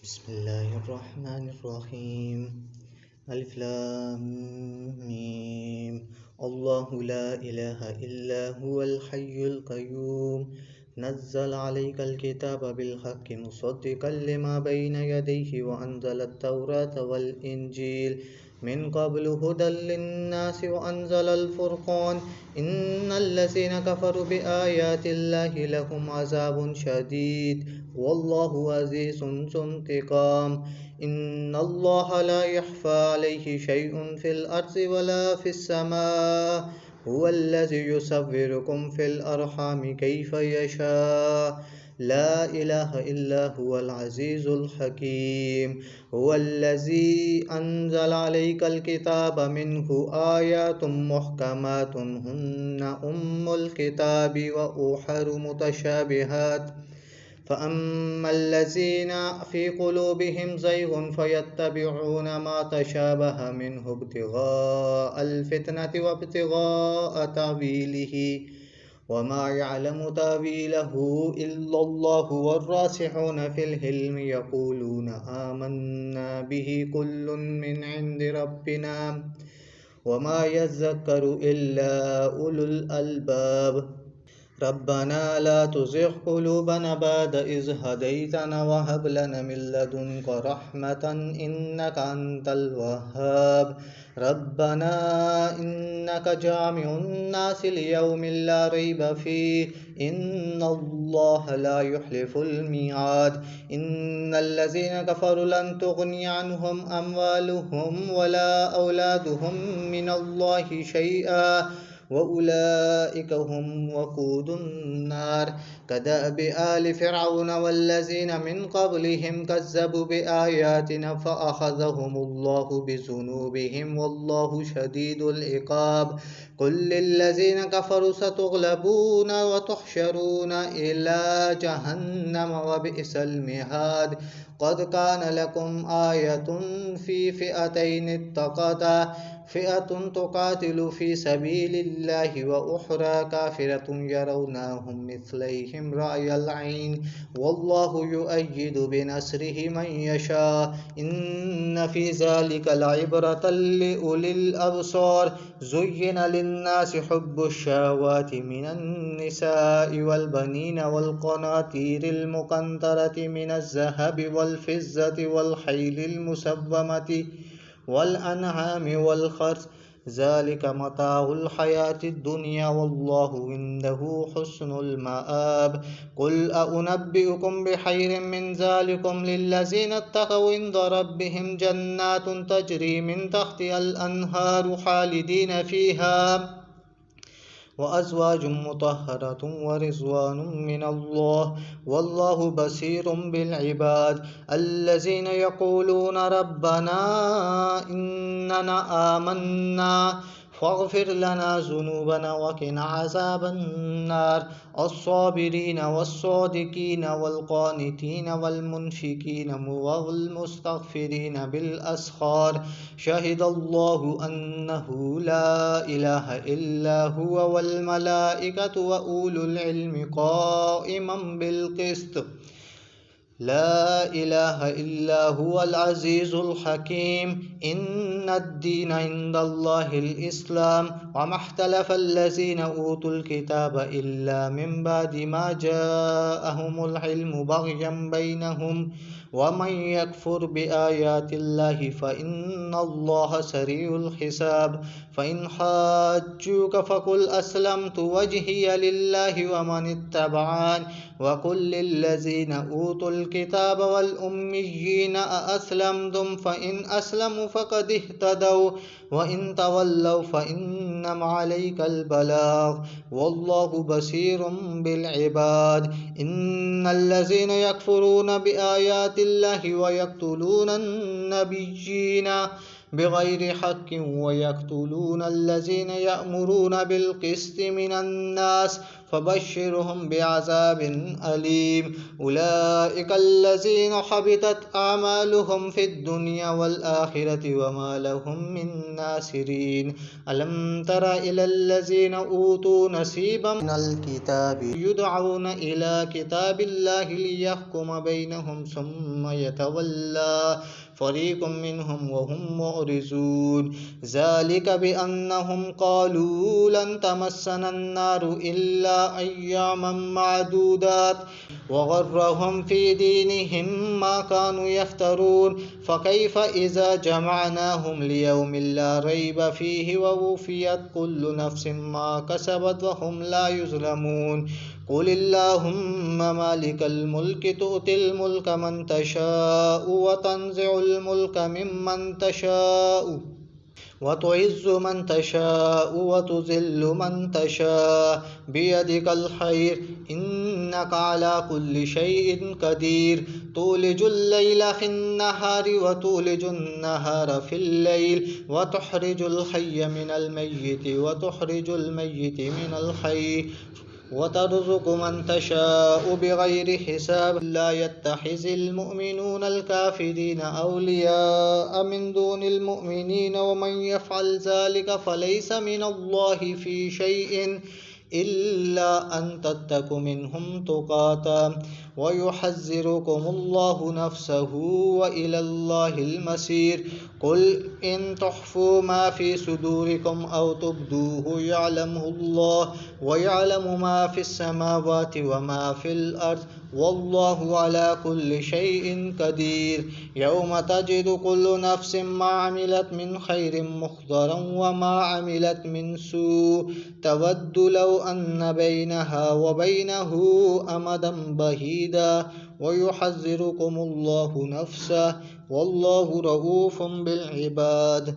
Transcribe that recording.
بسم الله الرحمن الرحيم. ألف لام ميم. الله لا إله إلا هو الحي القيوم نزل عليك الكتاب بالحق مصدقا لما بين يديه وأنزل التوراة والإنجيل من قبل هدى للناس وأنزل الفرقان إن الذين كفروا بآيات الله لهم عذاب شديد والله عزيز ذو انتقام. إن الله لا يخفى عليه شيء في الأرض ولا في السماء هو الذي يصوركم في الأرحام كيف يشاء لا إله إلا هو العزيز الحكيم. هو الذي أنزل عليك الكتاب منه آيات محكمات هن أم الكتاب وأخر متشابهات فأما الذين في قلوبهم زيغ فيتبعون ما تشابه منه ابتغاء الفتنة وابتغاء تأويله وما يعلم تأويله إلا الله والراسخون في العلم يقولون آمنا به كل من عند ربنا وما يذكر إلا أولو الألباب. ربنا لا تزغ قلوبنا بعد إذ هديتنا وهب لنا من لدنك رحمة إنك أنت الوهاب. ربنا إنك جامع الناس ليوم لا ريب فيه إن الله لا يخلف الميعاد. إن الذين كفروا لن تغني عنهم أموالهم ولا أولادهم من الله شيئا وأولئك هم وقود النار. كدأب آل فرعون والذين من قبلهم كذبوا بآياتنا فأخذهم الله بذنوبهم والله شديد العقاب. قل للذين كفروا ستغلبون وتحشرون إلى جهنم وبئس المهاد. قد كان لكم آية في فئتين التقتا فئة تقاتل في سبيل الله وأخرى كافرة يرونهم مثليهم رأي العين والله يؤيد بنصره من يشاء إن في ذلك لعبرة لأولي الأبصار. زين للناس حب الشهوات من النساء والبنين والقناطير المقنطرة من الذهب والفضة والخيل المسومة والأنعام والحرث ذلك متاع الحياة الدنيا والله عنده حسن المآب. قل أنبئكم بخير من ذلكم للذين اتقوا عند ربهم جنات تجري من تحتها الأنهار خالدين فيها وأزواج مطهرة ورضوان من الله والله بصير بالعباد. الذين يقولون ربنا إننا آمنا فاغفر لنا ذنوبنا وقنا عذاب النار. الصابرين والصادقين والقانتين والمنفقين والمستغفرين بالأسحار شهد الله أنه لا إله إلا هو والملائكة وأولو العلم قائما بالقسط لا إله إلا هو العزيز الحكيم. إن الدين عند الله الإسلام وما اختلف الذين أوتوا الكتاب إلا من بعد ما جاءهم العلم بغيا بينهم ومن يكفر بآيات الله فإن الله سريع الحساب. فإن حاجوك فقل أسلمت وجهي لله ومن اتبعان وقل للذين أوتوا الكتاب والأميين أأسلمتم فإن أسلموا فقد اهتدوا وإن تولوا فإنما عليك البلاغ والله بصير بالعباد. إن الذين يكفرون بآيات الله ويقتلون النبيين بغير حق ويقتلون الذين يأمرون بالقسط من الناس فبشرهم بعذاب أليم أولئك الذين حبطت أعمالهم في الدنيا والآخرة وما لهم من ناصرين ألم تر إلى الذين أوتوا نصيبا من الكتاب يدعون إلى كتاب الله ليحكم بينهم ثم يتولى فريق منهم وهم معرضون ذلك بأنهم قالوا لن تمسنا النار إلا أياما معدودات وغرهم في دينهم ما كانوا يفترون فكيف إذا جمعناهم ليوم لا ريب فيه ووفيت كل نفس ما كسبت وهم لا يظلمون قل اللهم مالك الملك تؤتي الملك من تشاء وتنزع الملك ممن تشاء وتعز من تشاء وتذل من تشاء بيدك الخير إنك على كل شيء قدير تولج الليل في النهار وتولج النهار في الليل وتخرج الحي من الميت وتخرج الميت من الحي وترزق من تشاء بغير حساب لا يتخذ المؤمنون الكافرين أولياء من دون المؤمنين ومن يفعل ذلك فليس من الله في شيء إلا أن تتقوا منهم تقاتا ويحذركم الله نفسه وإلى الله المصير قل إن تخفوا ما في صدوركم أو تبدوه يعلمه الله ويعلم ما في السماوات وما في الأرض والله على كل شيء قدير يوم تجد كل نفس ما عملت من خير محضرا وما عملت من سوء تود لو أن بينها وبينه أمدا بعيدا ويحذركم الله نفسه والله رؤوف بالعباد.